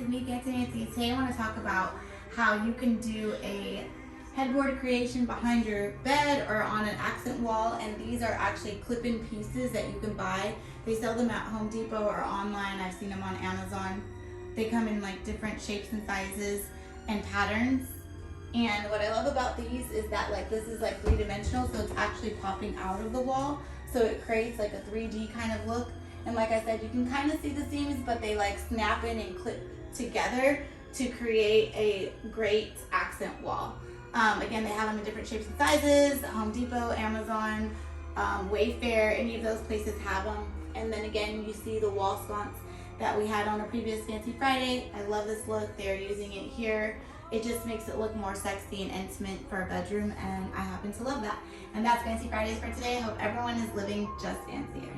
with me, Fancy Nancy. Today I want to talk about how you can do a headboard creation behind your bed or on an accent wall, and these are actually clip-in pieces that you can buy. They sell them at Home Depot or online. I've seen them on Amazon. They come in like different shapes and sizes and patterns. And what I love about these is that like this is like three-dimensional, so it's actually popping out of the wall. So it creates like a 3D kind of look. And like I said, you can kind of see the seams, but they like snap in and clip together to create a great accent wall. Again, they have them in different shapes and sizes. Home Depot, Amazon, Wayfair, any of those places have them. And then again, you see the wall sconce that we had on a previous Fancy Friday. I love this look. They're using it here. It just makes it look more sexy and intimate for a bedroom, and I happen to love that. And that's Fancy Fridays for today. I hope everyone is living just fancier.